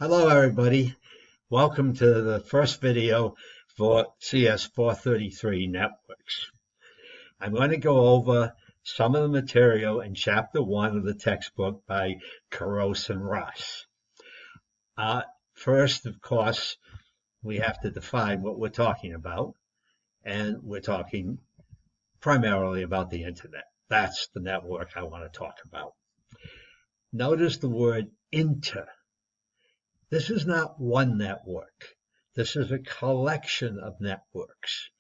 Hello, everybody. Welcome to the first video for CS433 networks. I'm going to go over some of the material in Chapter 1 of the textbook by Couros and Ross. First, of course, we have to define what we're talking about, and we're talking primarily about the Internet. That's the network I want to talk about. Notice the word inter. This is not one network. This is a collection of networks.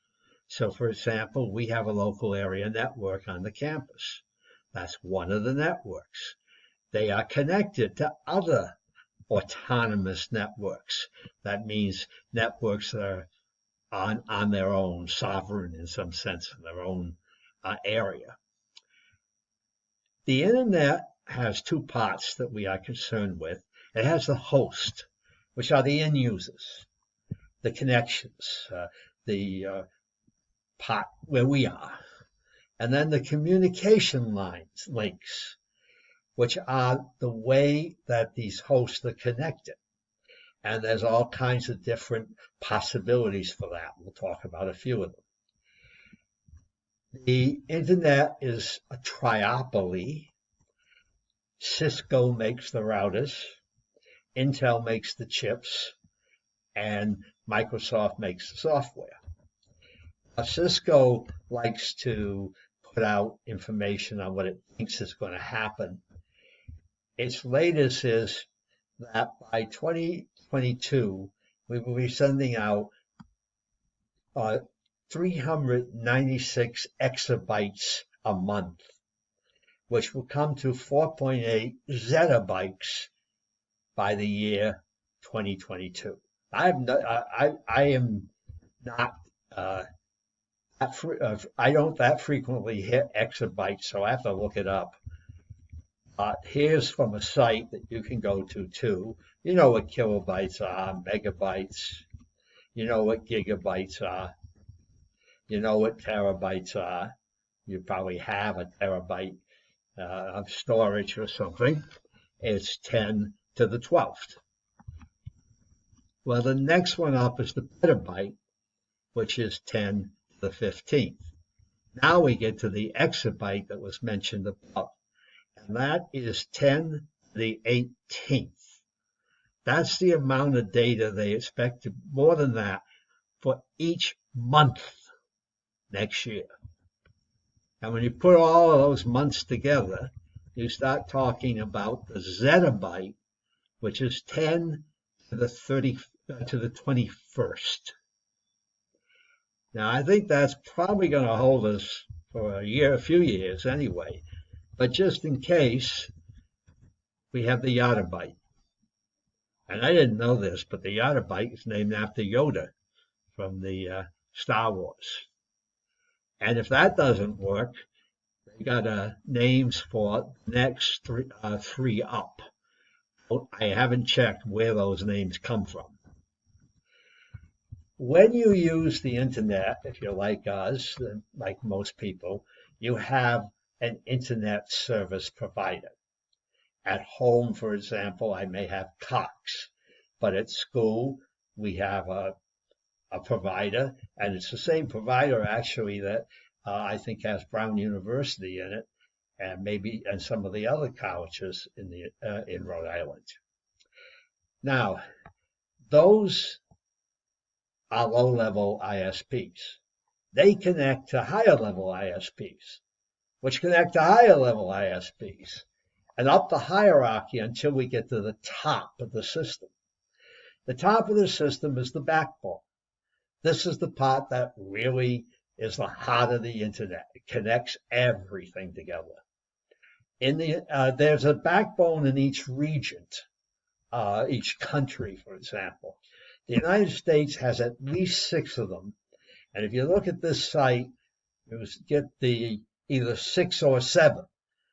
So, for example, we have a local area network on the campus. That's one of the networks. They are connected to other autonomous networks. That means networks that are on their own, sovereign in some sense, in their own area. The Internet has two parts that we are concerned with. It has the host, which are the end users, the connections, the part where we are, and then the communication links, which are the way that these hosts are connected. And there's all kinds of different possibilities for that. We'll talk about a few of them. The Internet is a triopoly. Cisco makes the routers, Intel makes the chips, and Microsoft makes the software. Cisco likes to put out information on what it thinks is going to happen. Its latest is that by 2022, we will be sending out 396 exabytes a month, which will come to 4.8 zettabytes by the year 2022. I am not I don't that frequently hit exabytes, so I have to look it up. Here's from a site that you can go to too. You know what kilobytes are, megabytes. You know what gigabytes are. You know what terabytes are. You probably have a terabyte of storage or something. It's 10 to the 12th. Well, the next one up is the petabyte, which is 10 to the 15th. Now we get to the exabyte that was mentioned above, and that is 10 to the 18th. That's the amount of data they expect, more than that, for each month next year. And when you put all of those months together, you start talking about the zettabyte, which is 10 to the 21st. Now, I think that's probably going to hold us for a few years anyway. But just in case, we have the yottabyte. And I didn't know this, but the yottabyte is named after Yoda from the Star Wars. And if that doesn't work, they got names for the next three up. I haven't checked where those names come from. When you use the Internet, if you're like us, like most people, you have an Internet service provider. At home, for example, I may have Cox, but at school, we have a provider, and it's the same provider actually that I think has Brown University in it, and some of the other colleges in Rhode Island. Now, those are low-level ISPs. They connect to higher-level ISPs, which connect to higher-level ISPs, and up the hierarchy until we get to the top of the system. The top of the system is the backbone. This is the part that really is the heart of the Internet. It connects everything together. There's a backbone in each region, each country, for example. The United States has at least 6 of them. And if you look at this site, you get either 6 or 7.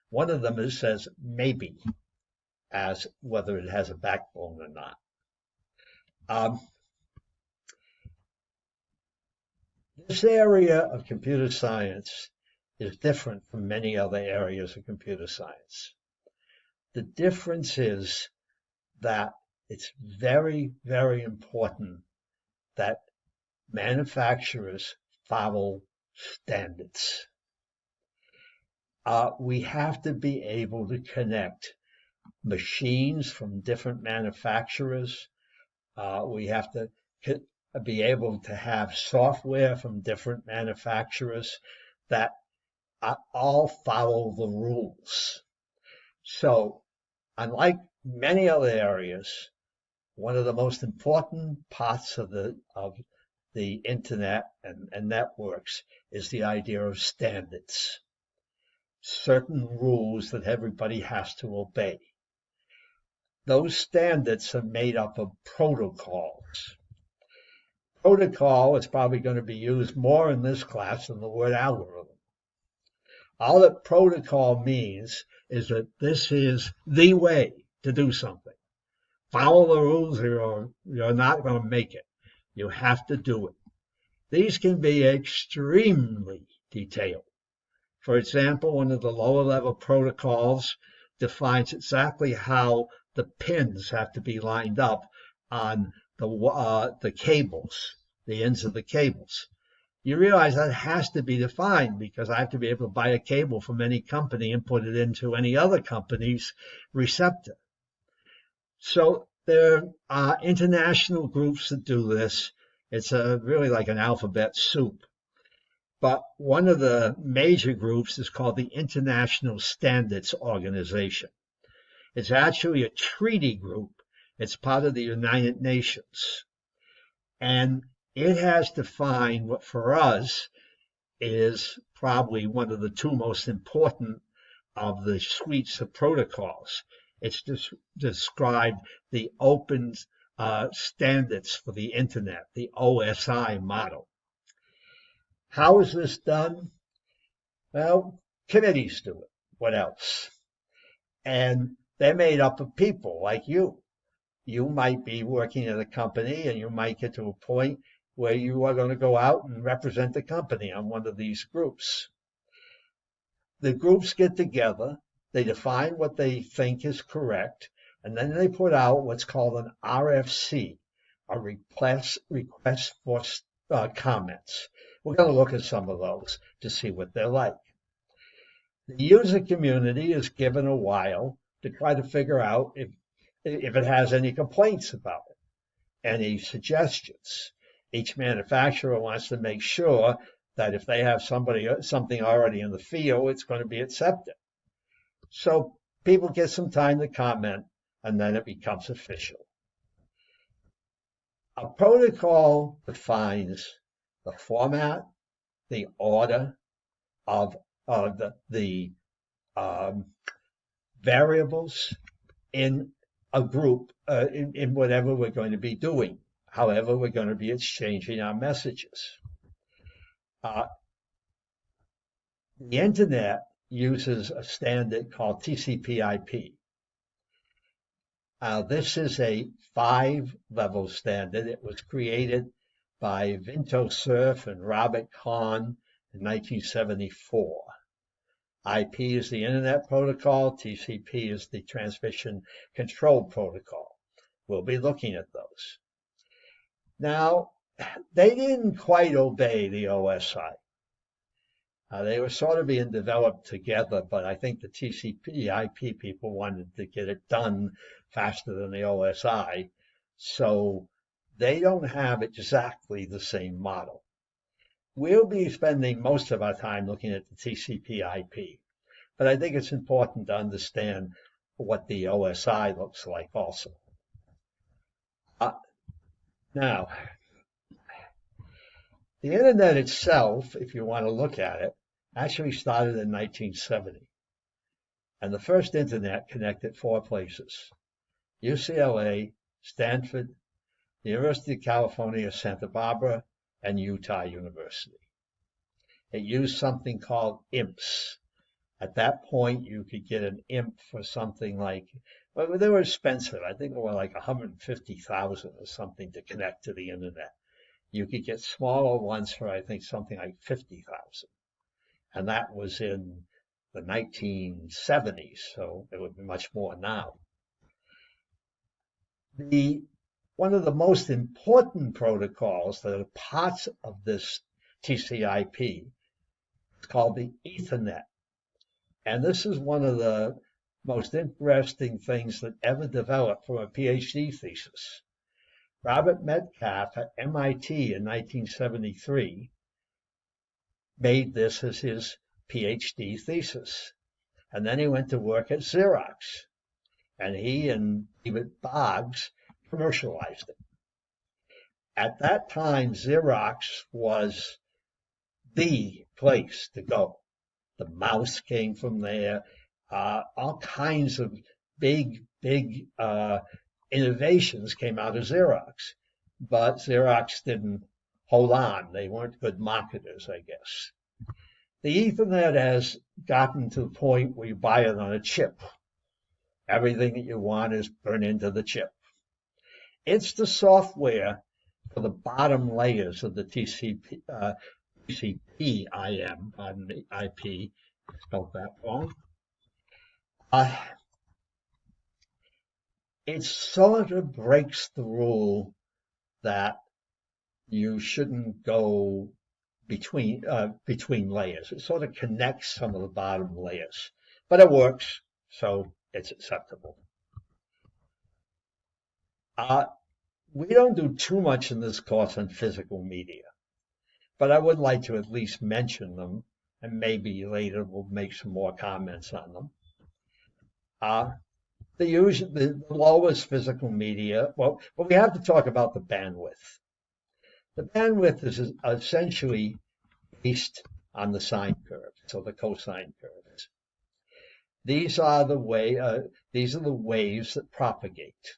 One of them says maybe, as whether it has a backbone or not. This area of computer science is different from many other areas of computer science. The difference is that it's very, very important that manufacturers follow standards. We have to be able to connect machines from different manufacturers. We have to be able to have software from different manufacturers that all follow the rules. So, unlike many other areas, one of the most important parts of the internet and networks is the idea of standards, certain rules that everybody has to obey. Those standards are made up of protocols. Protocol is probably going to be used more in this class than the word algorithm. All that protocol means is that this is the way to do something. Follow the rules or you're not going to make it. You have to do it. These can be extremely detailed. For example, one of the lower level protocols defines exactly how the pins have to be lined up on the cables, the ends of the cables. You realize that has to be defined because I have to be able to buy a cable from any company and put it into any other company's receptor. So there are international groups that do this. It's really like an alphabet soup. But one of the major groups is called the International Standards Organization. It's actually a treaty group. It's part of the United Nations. And it has defined what for us is probably one of the two most important of the suites of protocols. It's described the open standards for the internet, the OSI model. How is this done? Well, committees do it. What else? And they're made up of people like you. You might be working at a company and you might get to a point where you are going to go out and represent the company on one of these groups. The groups get together, they define what they think is correct, and then they put out what's called an RFC, a request for comments. We're going to look at some of those to see what they're like. The user community is given a while to try to figure out if it has any complaints about it, any suggestions. Each manufacturer wants to make sure that if they have something already in the field, it's going to be accepted. So people get some time to comment, and then it becomes official. A protocol defines the format, the order of the variables in a group, in whatever we're going to be doing, however we're going to be exchanging our messages. The internet uses a standard called TCP/IP. This is a 5-level standard. It was created by Vinto Cerf and Robert Kahn in 1974. IP is the Internet Protocol. TCP is the Transmission Control Protocol. We'll be looking at those. Now, they didn't quite obey the OSI. They were sort of being developed together, but I think the TCP/IP people wanted to get it done faster than the OSI, so they don't have exactly the same model. We'll be spending most of our time looking at the TCP/IP, but I think it's important to understand what the OSI looks like also. Now, the internet itself, if you want to look at it, actually started in 1970. And the first internet connected 4 places: UCLA, Stanford, the University of California, Santa Barbara, and Utah University. It used something called IMPs. At that point, you could get an IMP for something like, well, they were expensive. I think they were like $150,000 or something to connect to the internet. You could get smaller ones for, I think, something like $50,000. And that was in the 1970s, so it would be much more now. One of the most important protocols that are parts of this TCP is called the Ethernet. And this is one of the most interesting things that ever developed for a PhD thesis. Robert Metcalfe at MIT in 1973 made this as his PhD thesis. And then he went to work at Xerox. And he and David Boggs commercialized it. At that time, Xerox was the place to go. The mouse came from there. All kinds of big innovations came out of Xerox. But Xerox didn't hold on. They weren't good marketers, I guess. The Ethernet has gotten to the point where you buy it on a chip. Everything that you want is burned into the chip. It's the software for the bottom layers of the TCP/IM, pardon me, IP, spelled that wrong. It sort of breaks the rule that you shouldn't go between layers. It sort of connects some of the bottom layers, but it works, so it's acceptable. We don't do too much in this course on physical media, but I would like to at least mention them, and maybe later we'll make some more comments on them. The lowest physical media, well, we have to talk about the bandwidth. The bandwidth is essentially based on the sine curve, so the cosine curves. These are the waves that propagate,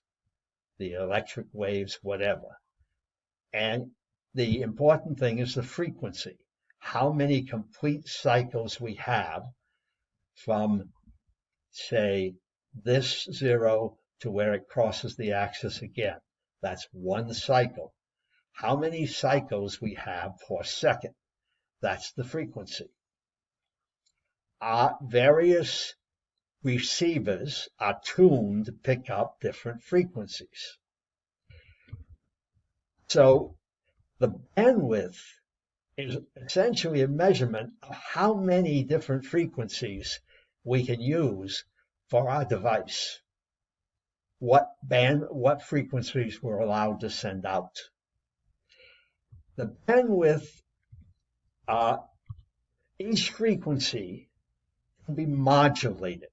the electric waves, whatever. And the important thing is the frequency, how many complete cycles we have from, say, this zero to where it crosses the axis again. That's one cycle. How many cycles we have per second. That's the frequency. Our various receivers are tuned to pick up different frequencies. So the bandwidth is essentially a measurement of how many different frequencies we can use for our device. What frequencies we're allowed to send out. The bandwidth, each frequency can be modulated.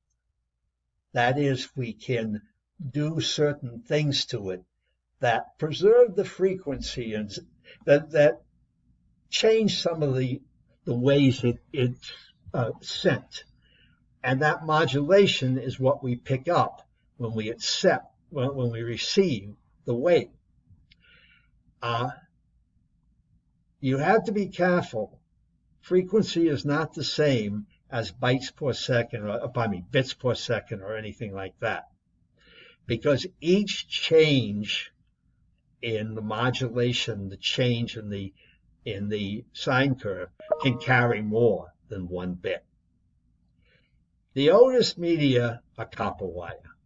That is, we can do certain things to it that preserve the frequency and that change some of the ways it's sent. And that modulation is what we pick up when we when we receive the wave. You have to be careful. Frequency is not the same as bytes per second, bits per second, or anything like that. Because each change in the modulation, the change in the sine curve, can carry more than 1 bit. The oldest media are copper wire,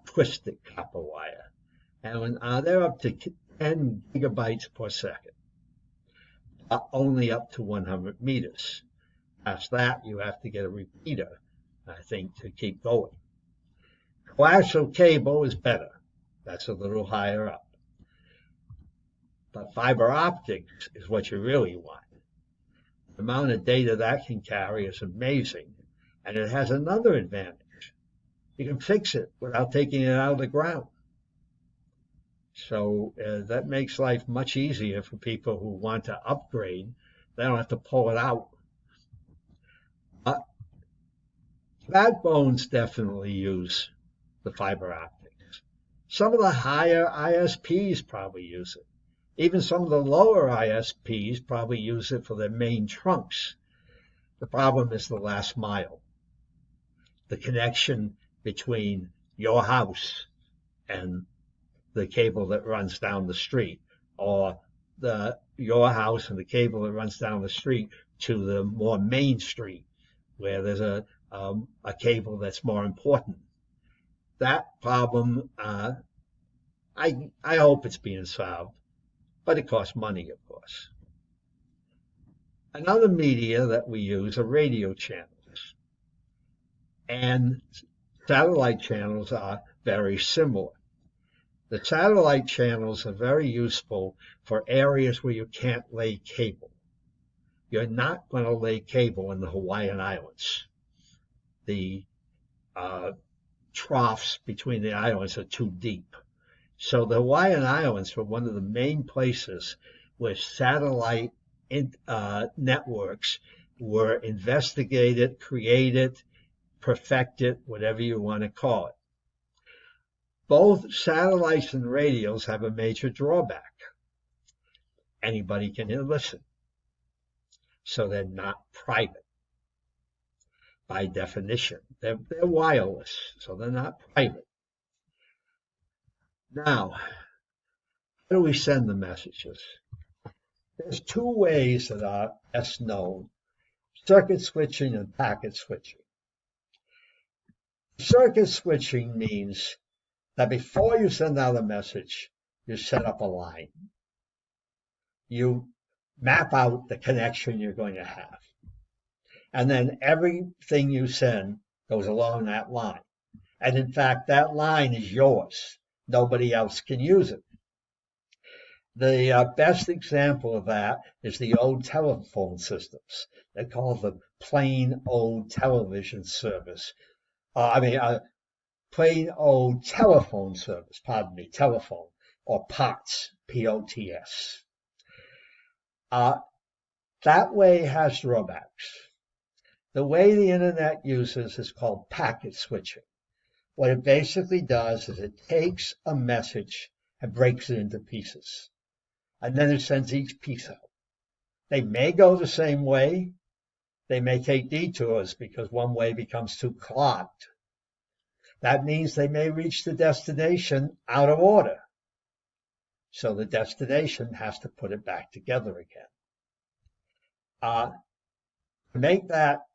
twisted copper wire, and they're up to 10 gigabytes per second, only up to 100 meters. Past that, you have to get a repeater, I think, to keep going. Coaxial cable is better. That's a little higher up. But fiber optics is what you really want. The amount of data that can carry is amazing. And it has another advantage. You can fix it without taking it out of the ground. So that makes life much easier for people who want to upgrade. They don't have to pull it out. Backbones definitely use the fiber optics. Some of the higher ISPs probably use it. Even some of the lower ISPs probably use it for their main trunks. The problem is the last mile. The connection between your house and the cable that runs down the street, or your house and the cable that runs down the street to the more main street, where there's a cable that's more important. that problem, I hope it's being solved, but it costs money, of course. Another media that we use are radio channels, and satellite channels are very similar. The satellite channels are very useful for areas where you can't lay cable. You're not going to lay cable in the Hawaiian Islands. The troughs between the islands are too deep. So the Hawaiian Islands were one of the main places where satellite networks were investigated, created, perfected, whatever you want to call it. Both satellites and radios have a major drawback. Anybody can listen. So they're not private by definition. They're wireless, so they're not private. Now, how do we send the messages? There's two ways that are best known: circuit switching and packet switching. Circuit switching means that before you send out a message, you set up a line. You map out the connection you're going to have. And then everything you send goes along that line. And in fact, that line is yours. Nobody else can use it. The best example of that is the old telephone systems. They call them plain old television service. Plain old telephone service, telephone, or POTS, P-O-T-S. That way has drawbacks. The way the internet uses is called packet switching. What it basically does is it takes a message and breaks it into pieces. And then it sends each piece out. They may go the same way. They may take detours because one way becomes too clogged. That means they may reach the destination out of order. So the destination has to put it back together again. Make that,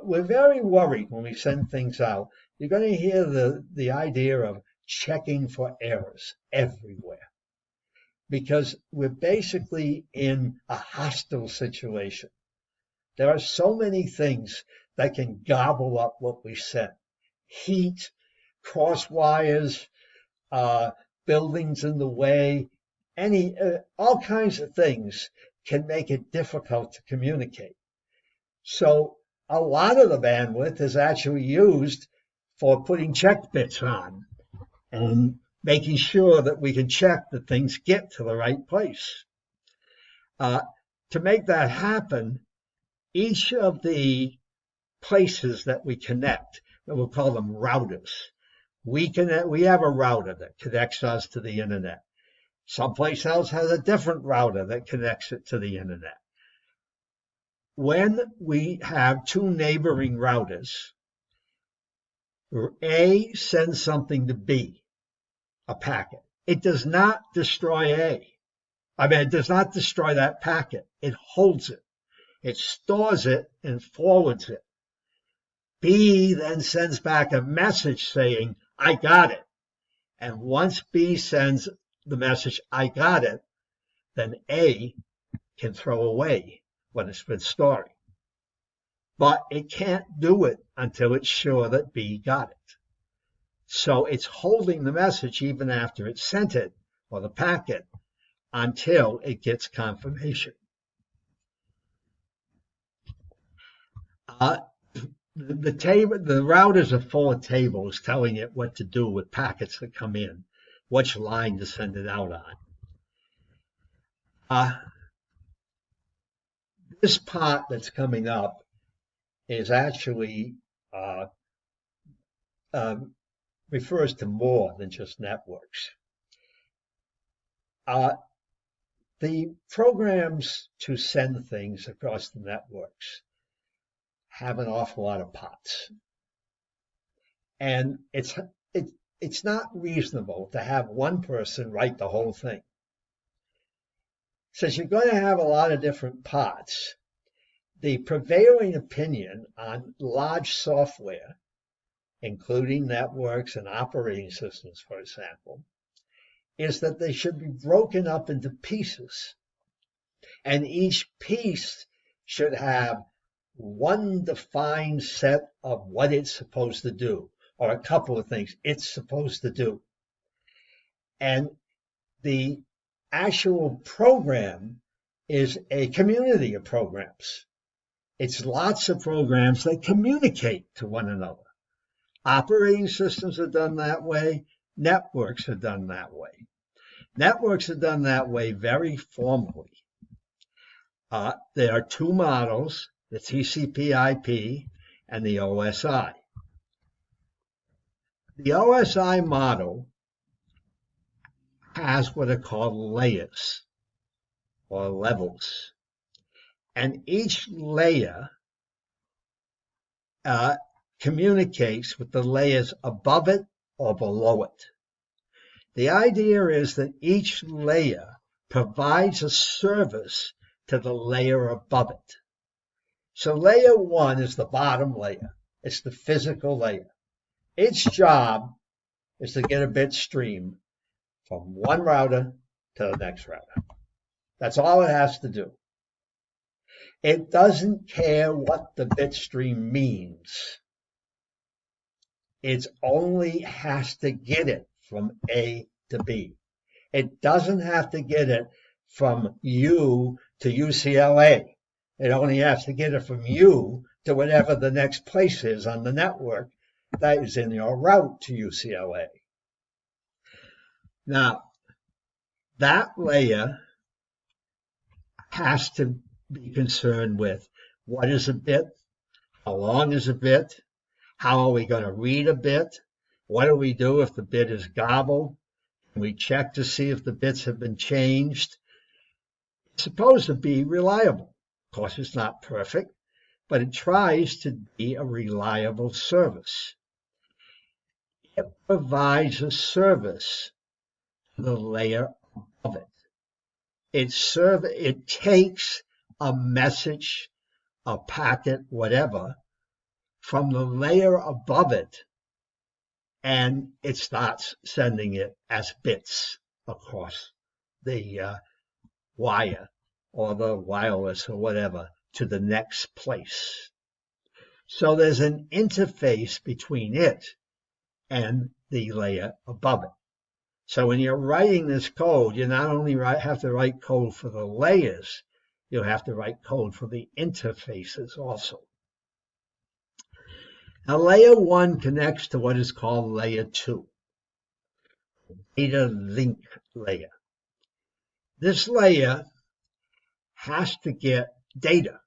we're very worried when we send things out. You're going to hear the idea of checking for errors everywhere, because we're basically in a hostile situation. There are so many things that can gobble up what we send. Heat, cross wires, buildings in the way, all kinds of things can make it difficult to communicate. So a lot of the bandwidth is actually used for putting check bits on and making sure that we can check that things get to the right place. To make that happen, each of the places that we connect, and we'll call them routers, we have a router that connects us to the internet. Someplace else has a different router that connects it to the internet. When we have two neighboring routers, A sends something to B, a packet. It does not destroy A. It does not destroy that packet. It holds it. It stores it and forwards it. B then sends back a message saying, I got it. And once B sends the message, I got it, then A can throw away what it's been storing. But it can't do it until it's sure that B got it. So it's holding the message even after it's sent it, or the packet, until it gets confirmation. The routers are full of tables telling it what to do with packets that come in, which line to send it out on. This part that's coming up is actually refers to more than just networks. The programs to send things across the networks have an awful lot of pots. And it's not reasonable to have one person write the whole thing. Since you're going to have a lot of different pots, the prevailing opinion on large software including networks and operating systems, for example, is that they should be broken up into pieces. And each piece should have one defined set of what it's supposed to do, or a couple of things it's supposed to do. And the actual program is a community of programs. It's lots of programs that communicate to one another. Operating systems are done that way. Networks are done that way. Networks are done that way very formally. There are two models, the TCP/IP and the OSI. The OSI model has what are called layers or levels. And each layer communicates with the layers above it or below it. The idea is that each layer provides a service to the layer above it. So layer 1 is the bottom layer. It's the physical layer. Its job is to get a bit stream from one router to the next router. That's all it has to do. It doesn't care what the bit stream means. It only has to get it from A to B. It doesn't have to get it from U to UCLA. It only has to get it from U to whatever the next place is on the network that is in your route to UCLA. Now, that layer has to be concerned with what is a bit, how long is a bit, how are we going to read a bit, what do we do if the bit is gobbled, can we check to see if the bits have been changed. It's supposed to be reliable. Of course, it's not perfect, but it tries to be a reliable service. It provides a service to the layer above it. It takes a message, a packet, whatever, from the layer above it, and it starts sending it as bits across the wire or the wireless or whatever to the next place. So there's an interface between it and the layer above it. So when you're writing this code, you not only have to write code for the layers, you have to write code for the interfaces also. Now, layer 1 connects to what is called layer 2, data link layer. This layer has to get data.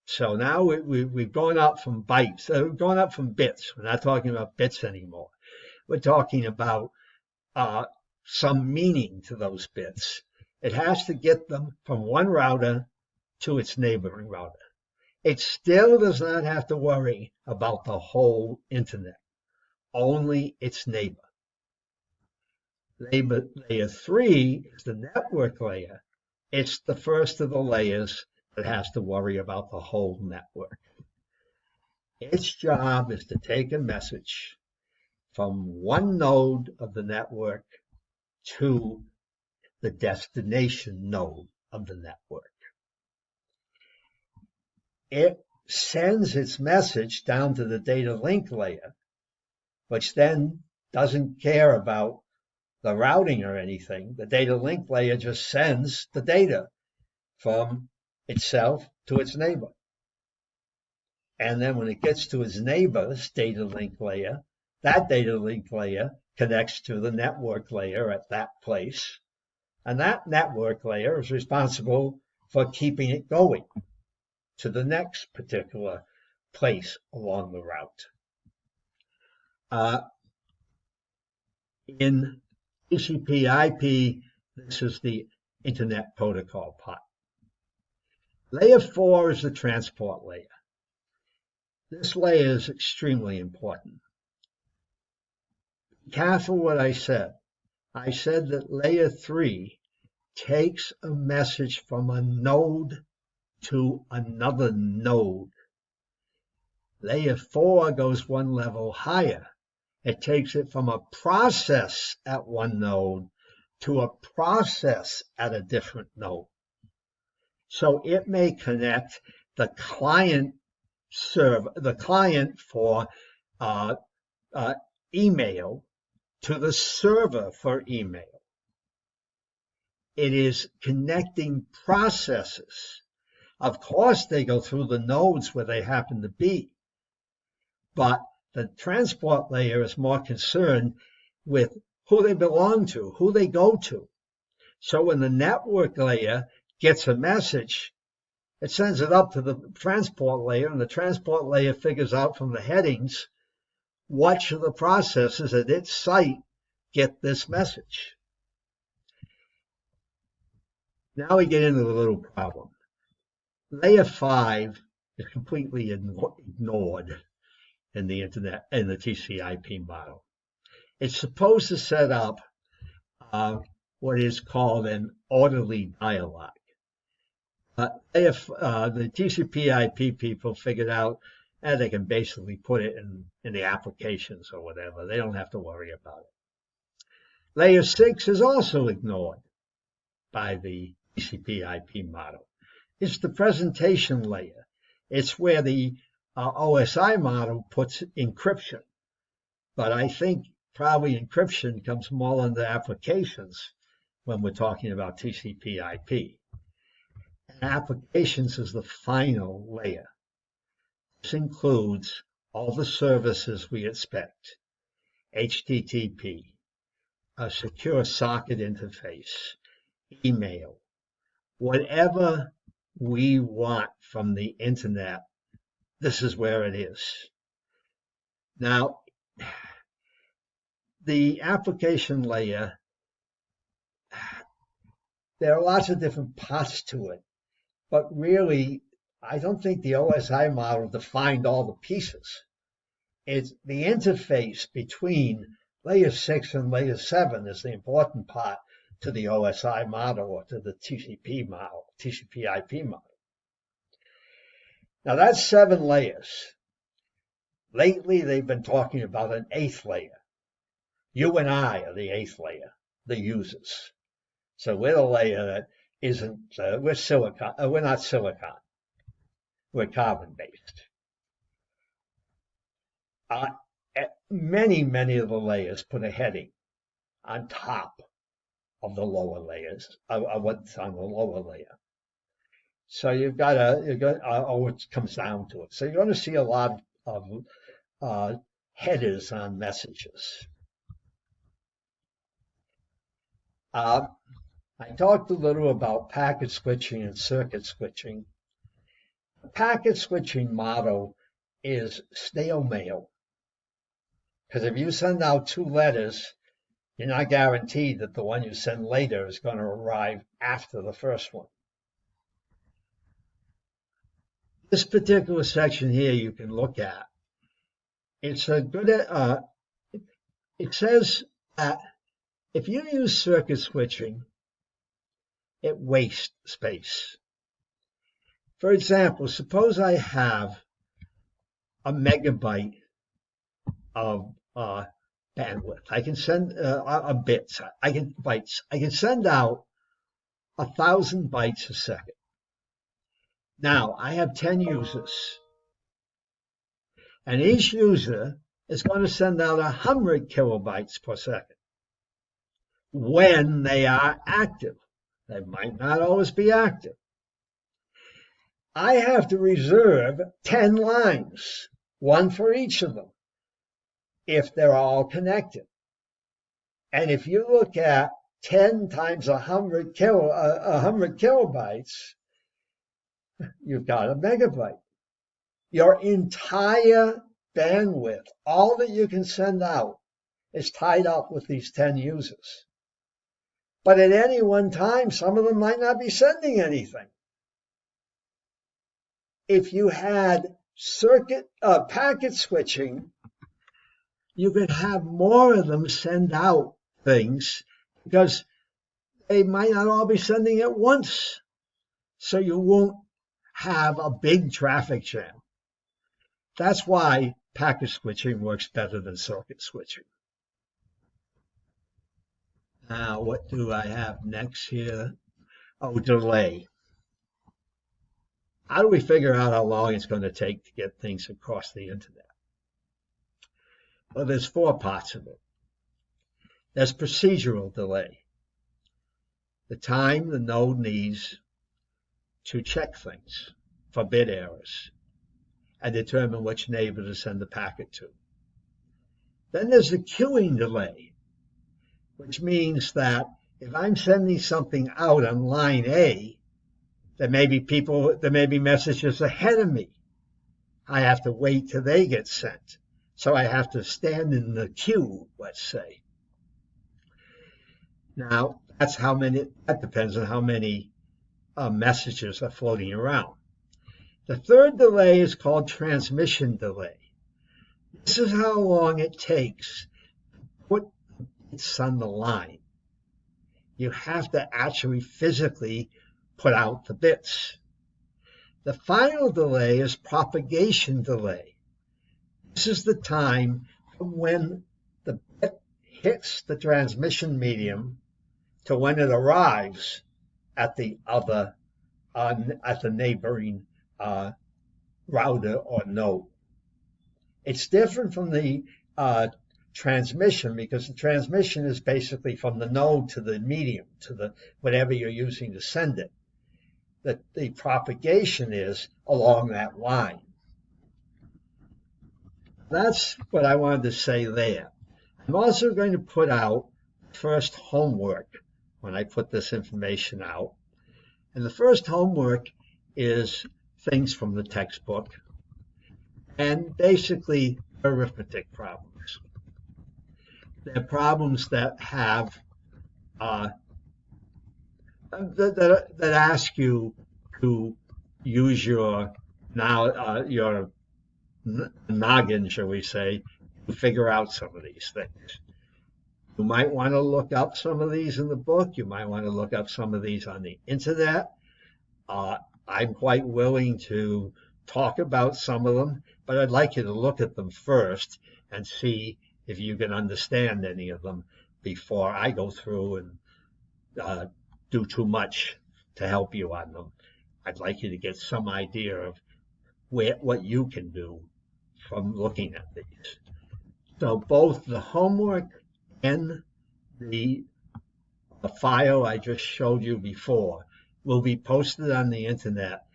So now we've gone up from bytes, we've gone up from bits. We're not talking about bits anymore. We're talking about some meaning to those bits. It has to get them from one router to its neighboring router. It still does not have to worry about the whole internet, only its neighbor. Layer 3 is the network layer. It's the first of the layers that has to worry about the whole network. Its job is to take a message from one node of the network to the destination node of the network. It sends its message down to the data link layer, which then doesn't care about the routing or anything. The data link layer just sends the data from itself to its neighbor. And then when it gets to its neighbor's data link layer, that data link layer connects to the network layer at that place. And that network layer is responsible for keeping it going to the next particular place along the route. In TCP/IP, this is the Internet Protocol part. Layer 4 is the transport layer. This layer is extremely important. Be careful what I said. I said that layer 3 takes a message from a node to another node. Layer 4 goes one level higher. It takes it from a process at one node to a process at a different node. So it may connect the client for email to the server for email. It is connecting processes. Of course, they go through the nodes where they happen to be, but the transport layer is more concerned with who they belong to, who they go to. So when the network layer gets a message, it sends it up to the transport layer, and the transport layer figures out from the headings which of the processes at its site get this message. Now we get into the little problem. Layer 5 is completely ignored in the internet, in the TCP/IP model. It's supposed to set up what is called an orderly dialogue. If the TCP/IP people figured out they can basically put it in the applications or whatever. They don't have to worry about it. Layer 6 is also ignored by the TCP/IP model. It's the presentation layer. It's where the OSI model puts encryption. But I think probably encryption comes more under applications when we're talking about TCP/IP. And applications is the final layer. This includes all the services we expect: HTTP, a secure socket interface, email, whatever we want from the internet. This is where it is. Now, the application layer, there are lots of different parts to it, but really, I don't think the OSI model defined all the pieces. It's the interface between layer 6 and layer 7 is the important part to the OSI model or to the TCP model, TCP/IP model. Now that's 7 layers. Lately, they've been talking about an 8th layer. You and I are the 8th layer, the users. So we're the layer that isn't, we're silicon, we're not silicon, we're carbon-based. Many of the layers put a heading on top of the lower layers, of what's on the lower layer. So you've got it comes down to it. So you're going to see a lot of headers on messages. I talked a little about packet switching and circuit switching. The packet switching model is snail mail. Because if you send out 2 letters, you're not guaranteed that the one you send later is going to arrive after the first one. This particular section here you can look at. It's a good, it says that if you use circuit switching, it wastes space. For example, suppose I have a megabyte of bandwidth. I can send bits. I can send out 1,000 bytes a second. Now I have 10 users, and each user is going to send out 100 kilobytes per second when they are active. They might not always be active. I have to reserve 10 lines, one for each of them, if they're all connected. And if you look at 10 times 100 kilobytes, you've got a megabyte. Your entire bandwidth, all that you can send out, is tied up with these 10 users. But at any one time, some of them might not be sending anything. If you had packet switching, you could have more of them send out things because they might not all be sending at once. So you won't have a big traffic jam. That's why packet switching works better than circuit switching. Now, what do I have next here? Oh, delay. How do we figure out how long it's going to take to get things across the internet? Well, there's 4 parts of it. There's procedural delay, the time the node needs to check things for bit errors and determine which neighbor to send the packet to. Then there's the queuing delay, which means that if I'm sending something out on line A, there may be messages ahead of me. I have to wait till they get sent. So I have to stand in the queue, let's say. Now, that depends on how many messages are floating around. The third delay is called transmission delay. This is how long it takes to put bits on the line. You have to actually physically put out the bits. The final delay is propagation delay. This is the time from when the bit hits the transmission medium to when it arrives at the neighboring router or node. It's different from the transmission because the transmission is basically from the node to the medium, to the whatever you're using to send it. The propagation is along that line. That's what I wanted to say there. I'm also going to put out first homework when I put this information out. And the first homework is things from the textbook and basically arithmetic problems. They're problems that have that ask you to use your noggin, shall we say, to figure out some of these things. You might want to look up some of these in the book. You might want to look up some of these on the internet. I'm quite willing to talk about some of them, but I'd like you to look at them first and see if you can understand any of them before I go through and do too much to help you on them. I'd like you to get some idea of what you can do from looking at these. So both the homework and the file I just showed you before will be posted on the internet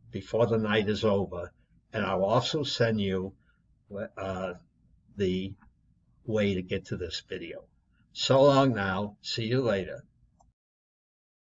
before the night is over, and I'll also send you the way to get to this video. So long now. See you later.